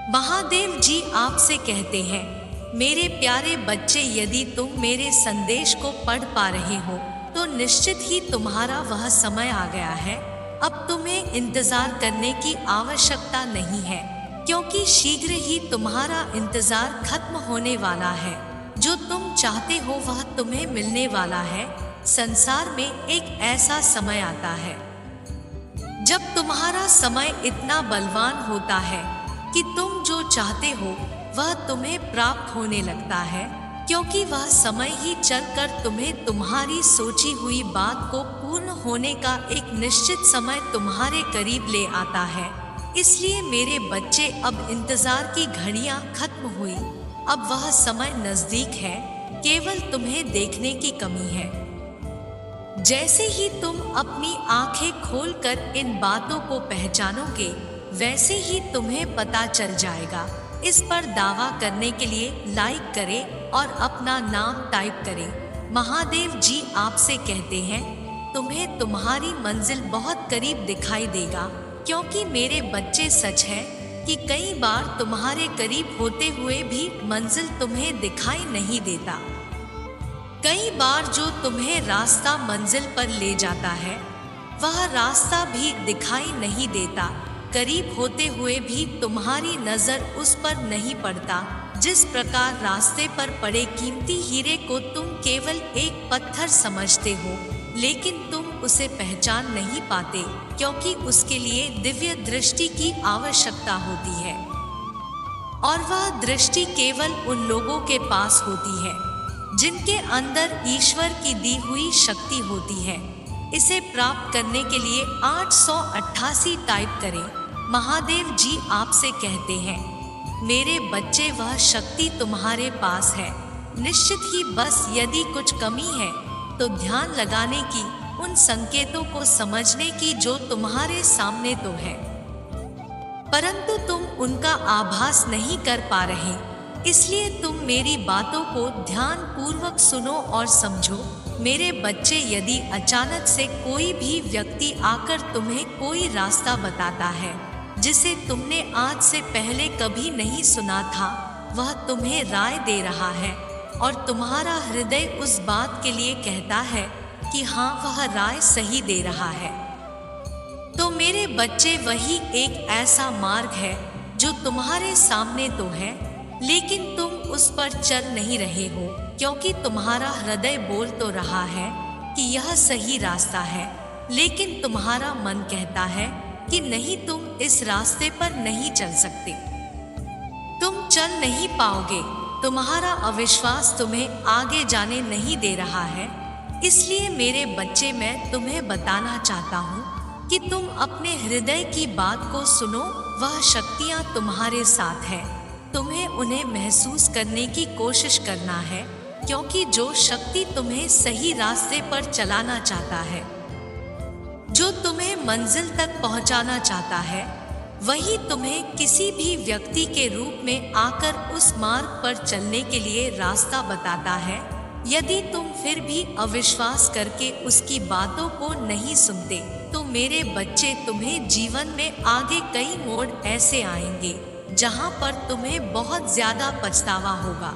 महादेव जी आपसे कहते हैं, मेरे प्यारे बच्चे, यदि तुम मेरे संदेश को पढ़ पा रहे हो तो निश्चित ही तुम्हारा वह समय आ गया है। अब तुम्हें इंतजार करने की आवश्यकता नहीं है, क्योंकि शीघ्र ही तुम्हारा इंतजार खत्म होने वाला है। जो तुम चाहते हो वह तुम्हें मिलने वाला है। संसार में एक ऐसा समय आता है जब तुम्हारा समय इतना बलवान होता है कि तुम जो चाहते हो वह तुम्हें प्राप्त होने लगता है, क्योंकि वह समय ही चलकर तुम्हें तुम्हारी सोची हुई बात को पूर्ण होने का एक निश्चित समय तुम्हारे करीब ले आता है। इसलिए मेरे बच्चे, अब इंतजार की घड़ियां खत्म हुई, अब वह समय नजदीक है, केवल तुम्हें देखने की कमी है। जैसे ही तुम अपनी आंखें खोलकर इन बातों को पहचानोगे, वैसे ही तुम्हें पता चल जाएगा। इस पर दावा करने के लिए लाइक करें और अपना नाम टाइप करें। महादेव जी आपसे कहते हैं, तुम्हें तुम्हारी मंजिल बहुत करीब दिखाई देगा, क्योंकि मेरे बच्चे, सच है कि कई बार तुम्हारे करीब होते हुए भी मंजिल तुम्हें दिखाई नहीं देता। कई बार जो तुम्हें रास्ता मंजिल पर ले जाता है वह रास्ता भी दिखाई नहीं देता। करीब होते हुए भी तुम्हारी नजर उस पर नहीं पड़ता। जिस प्रकार रास्ते पर पड़े कीमती हीरे को तुम केवल एक पत्थर समझते हो, लेकिन तुम उसे पहचान नहीं पाते, क्योंकि उसके लिए दिव्य दृष्टि की आवश्यकता होती है, और वह दृष्टि केवल उन लोगों के पास होती है जिनके अंदर ईश्वर की दी हुई शक्ति होती है। इसे प्राप्त करने के लिए 888 टाइप करें। महादेव जी आपसे कहते हैं, मेरे बच्चे, वह शक्ति तुम्हारे पास है। निश्चित ही बस यदि कुछ कमी है तो ध्यान लगाने की, उन संकेतों को समझने की जो तुम्हारे सामने तो है, परंतु तुम उनका आभास नहीं कर पा रहे। इसलिए तुम मेरी बातों को ध्यान पूर्वक सुनो और समझो। मेरे बच्चे, यदि अचानक से कोई भी व्यक्ति आकर तुम्हें कोई रास्ता बताता है जिसे तुमने आज से पहले कभी नहीं सुना था, वह तुम्हें राय दे रहा है और तुम्हारा हृदय उस बात के लिए कहता है कि हाँ, वह राय सही दे रहा है, तो मेरे बच्चे, वही एक ऐसा मार्ग है जो तुम्हारे सामने तो है, लेकिन तुम उस पर चल नहीं रहे हो, क्योंकि तुम्हारा हृदय बोल तो रहा है कि यह सही रास्ता है, लेकिन तुम्हारा मन कहता है कि नहीं, तुम इस रास्ते पर नहीं चल सकते, तुम चल नहीं पाओगे। तुम्हारा अविश्वास तुम्हें आगे जाने नहीं दे रहा है। इसलिए मेरे बच्चे, मैं तुम्हें बताना चाहता हूँ कि तुम अपने हृदय की बात को सुनो। वह शक्तियाँ तुम्हारे साथ है, तुम्हें उन्हें महसूस करने की कोशिश करना है, क्योंकि जो शक्ति तुम्हें सही रास्ते पर चलाना चाहता है, जो तुम्हें मंजिल तक पहुंचाना चाहता है, वही तुम्हें किसी भी व्यक्ति के रूप में आकर उस मार्ग पर चलने के लिए रास्ता बताता है। यदि तुम फिर भी अविश्वास करके उसकी बातों को नहीं सुनते, तो मेरे बच्चे, तुम्हें जीवन में आगे कई मोड़ ऐसे आएंगे जहां पर तुम्हें बहुत ज्यादा पछतावा होगा,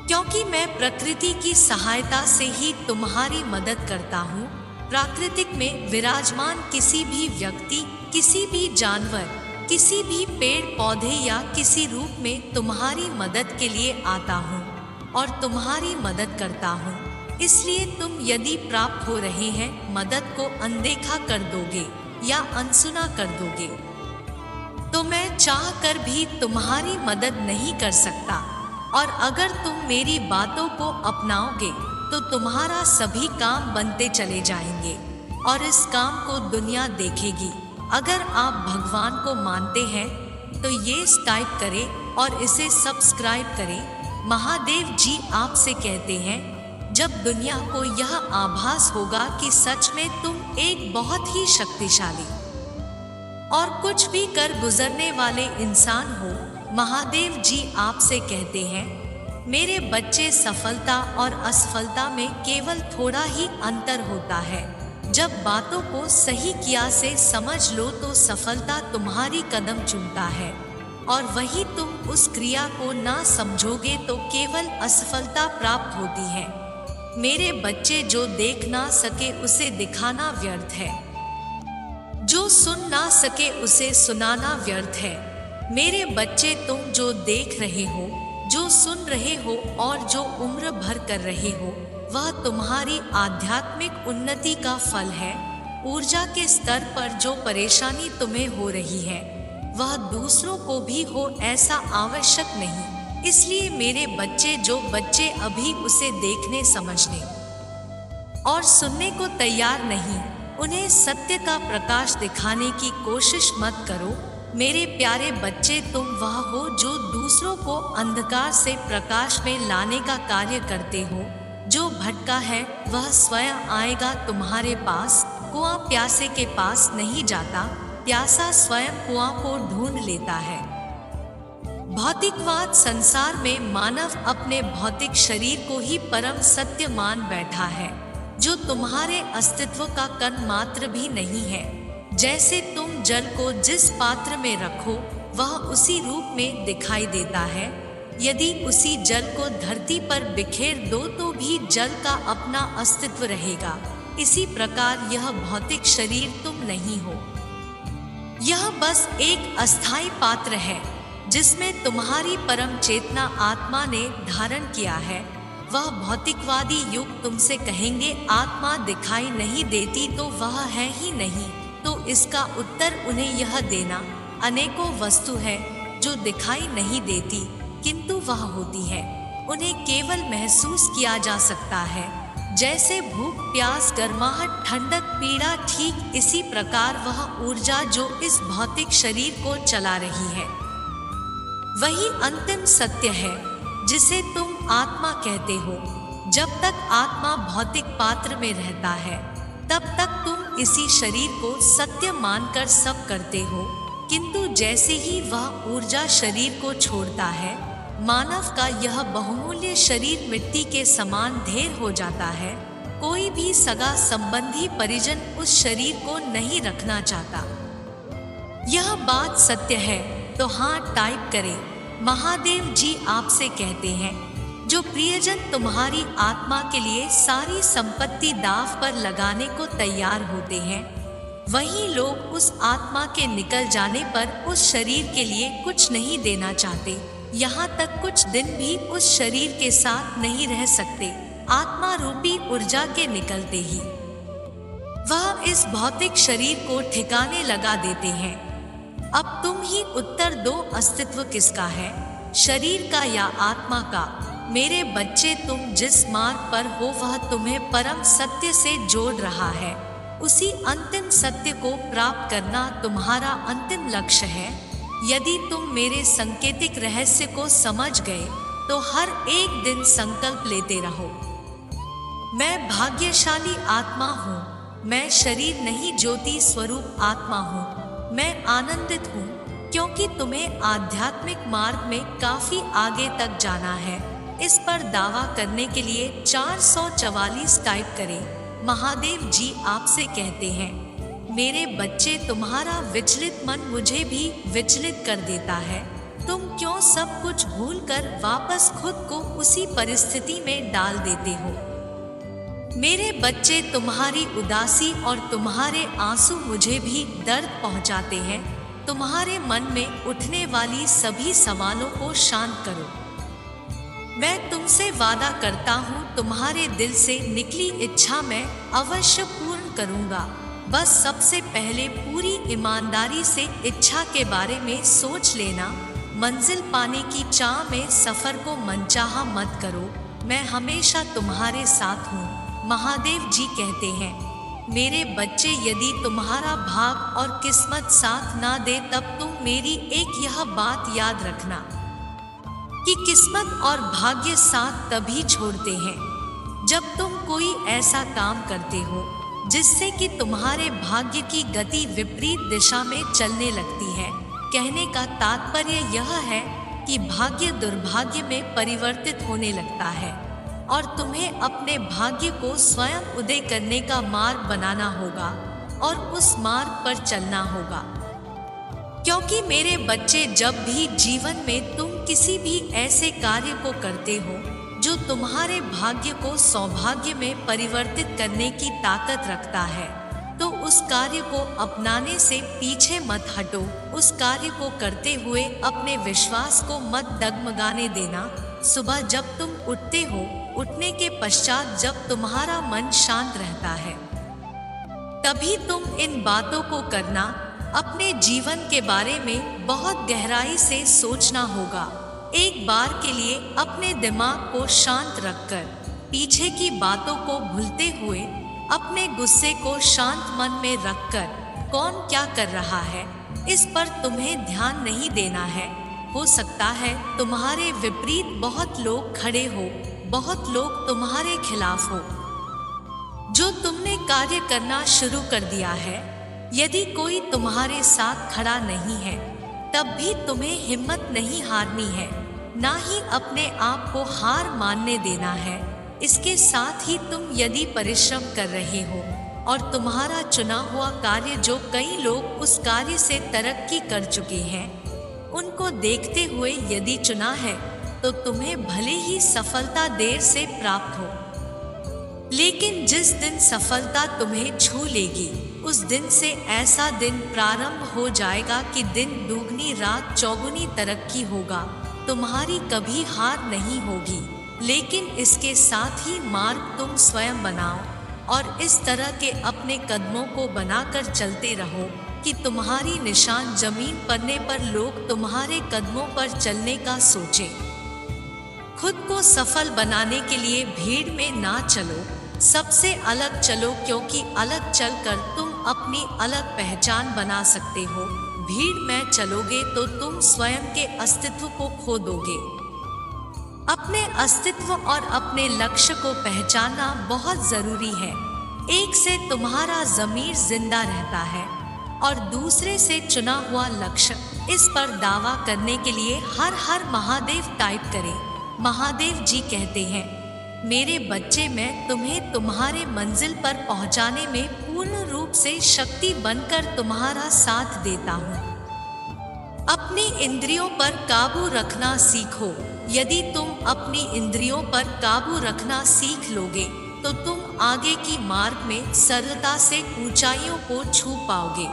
क्योंकि मैं प्रकृति की सहायता से ही तुम्हारी मदद करता हूँ। प्राकृतिक में विराजमान किसी भी व्यक्ति, किसी भी जानवर, किसी भी पेड़ पौधे या किसी रूप में तुम्हारी मदद के लिए आता हूँ और तुम्हारी मदद करता हूँ। इसलिए तुम यदि प्राप्त हो रहे हैं मदद को अनदेखा कर दोगे या अनसुना कर दोगे, तो मैं चाह कर भी तुम्हारी मदद नहीं कर सकता। और अगर तुम मेरी बातों को अपनाओगे तो तुम्हारा सभी काम बनते चले जाएंगे और इस काम को दुनिया देखेगी। अगर आप भगवान को मानते हैं तो ये टाइप करें और इसे सब्सक्राइब करें। महादेव जी आपसे कहते हैं, जब दुनिया को यह आभास होगा कि सच में तुम एक बहुत ही शक्तिशाली और कुछ भी कर गुजरने वाले इंसान हो, महादेव जी आपसे कहते हैं, मेरे बच्चे, सफलता और असफलता में केवल थोड़ा ही अंतर होता है। जब बातों को सही किया से समझ लो तो सफलता तुम्हारी कदम चूमता है, और वहीं तुम उस क्रिया को ना समझोगे तो केवल असफलता प्राप्त होती है। मेरे बच्चे, जो देख ना सके उसे दिखाना व्यर्थ है, जो सुन ना सके उसे सुनाना व्यर्थ है। मेरे बच्चे, तुम जो देख रहे हो, जो सुन रहे हो और जो उम्र भर कर रहे हो, वह तुम्हारी आध्यात्मिक उन्नति का फल है। ऊर्जा के स्तर पर जो परेशानी तुम्हें हो रही है, वह दूसरों को भी हो ऐसा आवश्यक नहीं। इसलिए मेरे बच्चे, जो बच्चे अभी उसे देखने, समझने और सुनने को तैयार नहीं, उन्हें सत्य का प्रकाश दिखाने की कोशिश मत करो। मेरे प्यारे बच्चे, तुम वह हो जो दूसरों को अंधकार से प्रकाश में लाने का कार्य करते हो। जो भटका है वह स्वयं आएगा तुम्हारे पास। कुआं प्यासे के पास नहीं जाता, प्यासा स्वयं कुआं को ढूंढ लेता है। भौतिकवाद संसार में मानव अपने भौतिक शरीर को ही परम सत्य मान बैठा है, जो तुम्हारे अस्तित्व का कण मात्र भी नहीं है। जैसे तुम जल को जिस पात्र में रखो, वह उसी रूप में दिखाई देता है। यदि उसी जल को धरती पर बिखेर दो तो भी जल का अपना अस्तित्व रहेगा। इसी प्रकार यह भौतिक शरीर तुम नहीं हो, यह बस एक अस्थायी पात्र है जिसमें तुम्हारी परम चेतना आत्मा ने धारण किया है। वह भौतिकवादी युग तुमसे कहेंगे आत्मा दिखाई नहीं देती तो वह है ही नहीं, तो इसका उत्तर उन्हें यह देना, अनेकों वस्तु है जो दिखाई नहीं देती किंतु वह होती है, उन्हें केवल महसूस किया जा सकता है। जैसे भूख, प्यास, गर्माहट, ठंडक, पीड़ा, ठीक इसी प्रकार वह ऊर्जा जो इस भौतिक शरीर को चला रही है, वही अंतिम सत्य है जिसे तुम आत्मा कहते हो। जब तक आत्मा भौतिक पात्र में रहता है, तब तक तुम इसी शरीर को सत्य मानकर सब करते हो, किंतु जैसे ही वह ऊर्जा शरीर को छोड़ता है, मानव का यह बहुमूल्य शरीर मिट्टी के समान ढेर हो जाता है। कोई भी सगा संबंधी परिजन उस शरीर को नहीं रखना चाहता। यह बात सत्य है तो हाँ टाइप करें। महादेव जी आपसे कहते हैं, जो प्रियजन तुम्हारी आत्मा के लिए सारी संपत्ति दांव पर लगाने को तैयार होते हैं, वही लोग उस आत्मा के निकल जाने पर उस शरीर के लिए कुछ नहीं देना चाहते। यहाँ तक कुछ दिन भी उस शरीर के साथ नहीं रह सकते। आत्मा रूपी ऊर्जा के निकलते ही वह इस भौतिक शरीर को ठिकाने लगा देते हैं। अब तुम ही उत्तर दो, अस्तित्व किसका है, शरीर का या आत्मा का? मेरे बच्चे, तुम जिस मार्ग पर हो वह तुम्हें परम सत्य से जोड़ रहा है। उसी अंतिम सत्य को प्राप्त करना तुम्हारा अंतिम लक्ष्य है। यदि तुम मेरे सांकेतिक रहस्य को समझ गए तो हर एक दिन संकल्प लेते रहो, मैं भाग्यशाली आत्मा हूँ, मैं शरीर नहीं ज्योति स्वरूप आत्मा हूँ, मैं आनंदित हूँ, क्योंकि तुम्हें आध्यात्मिक मार्ग में काफी आगे तक जाना है। इस पर दावा करने के लिए 444 टाइप करें। महादेव जी आपसे कहते हैं, मेरे बच्चे, तुम्हारा विचलित मन मुझे भी विचलित कर देता है। तुम क्यों सब कुछ भूलकर वापस खुद को उसी परिस्थिति में डाल देते हो? मेरे बच्चे, तुम्हारी उदासी और तुम्हारे आंसू मुझे भी दर्द पहुंचाते हैं। तुम्हारे मन में उठने वाली सभी सवालों को शांत करो। मैं तुमसे वादा करता हूँ, तुम्हारे दिल से निकली इच्छा मैं अवश्य पूर्ण करूँगा। बस सबसे पहले पूरी ईमानदारी से इच्छा के बारे में सोच लेना। मंजिल पाने की चाह में सफर को मनचाहा मत करो। मैं हमेशा तुम्हारे साथ हूँ। महादेव जी कहते हैं, मेरे बच्चे, यदि तुम्हारा भाग और किस्मत साथ ना दे तब तुम मेरी एक यह बात याद रखना कि किस्मत और भाग्य साथ तभी छोड़ते हैं जब तुम कोई ऐसा काम करते हो जिससे कि तुम्हारे भाग्य की गति विपरीत दिशा में चलने लगती है। कहने का तात्पर्य यह है कि भाग्य दुर्भाग्य में परिवर्तित होने लगता है और तुम्हें अपने भाग्य को स्वयं उदय करने का मार्ग बनाना होगा और उस मार्ग पर चलना होगा। क्योंकि मेरे बच्चे, जब भी जीवन में तुम किसी भी ऐसे कार्य को करते हो जो तुम्हारे भाग्य को सौभाग्य में परिवर्तित करने की ताकत रखता है, तो उस कार्य को अपनाने से पीछे मत हटो। उस कार्य को करते हुए अपने विश्वास को मत डगमगाने देना। सुबह जब तुम उठते हो, उठने के पश्चात जब तुम्हारा मन शांत रहता है, तभी तुम इन बातों को करना। अपने जीवन के बारे में बहुत गहराई से सोचना होगा। एक बार के लिए अपने दिमाग को शांत रखकर, पीछे की बातों को भूलते हुए, अपने गुस्से को शांत मन में रखकर, कौन क्या कर रहा है इस पर तुम्हें ध्यान नहीं देना है। हो सकता है तुम्हारे विपरीत बहुत लोग खड़े हो, बहुत लोग तुम्हारे खिलाफ हो। जो तुमने कार्य करना शुरू कर दिया है, यदि कोई तुम्हारे साथ खड़ा नहीं है, तब भी तुम्हें हिम्मत नहीं हारनी है, ना ही अपने आप को हार मानने देना है। इसके साथ ही तुम यदि परिश्रम कर रहे हो और तुम्हारा चुना हुआ कार्य, जो कई लोग उस कार्य से तरक्की कर चुके हैं, उनको देखते हुए यदि चुना है, तो तुम्हें भले ही सफलता देर से प्राप्त हो, लेकिन जिस दिन सफलता तुम्हें छू लेगी, उस दिन से ऐसा दिन प्रारंभ हो जाएगा कि दिन दुगनी रात चौगुनी तरक्की होगा। तुम्हारी कभी हार नहीं होगी, लेकिन इसके साथ ही मार्ग तुम स्वयं बनाओ और इस तरह के अपने कदमों को बनाकर चलते रहो कि तुम्हारी निशान जमीन पड़ने पर लोग तुम्हारे कदमों पर चलने का सोचें। खुद को सफल बनाने के लिए भीड़ में ना चलो, सबसे अलग चलो, क्योंकि अलग चलकर तुम अपनी अलग पहचान बना सकते हो। भीड़ में चलोगे तो तुम स्वयं के अस्तित्व को खो दोगे। अपने अस्तित्व और अपने लक्ष्य को पहचानना बहुत जरूरी है। एक से तुम्हारा ज़मीर जिंदा रहता है और दूसरे से चुना हुआ लक्ष्य। इस पर दावा करने के लिए हर हर महादेव टाइप करें। महादेव जी कहते हैं, मेरे बच्चे, मैं तुम्हें तुम्हारे मंजिल पर पहुंचाने में पूर्ण रूप से शक्ति बनकर तुम्हारा साथ देता हूँ। अपनी इंद्रियों पर काबू रखना सीखो। यदि तुम अपनी इंद्रियों पर काबू रखना सीख लोगे, तो तुम आगे की मार्ग में सरलता से ऊंचाइयों को छू पाओगे।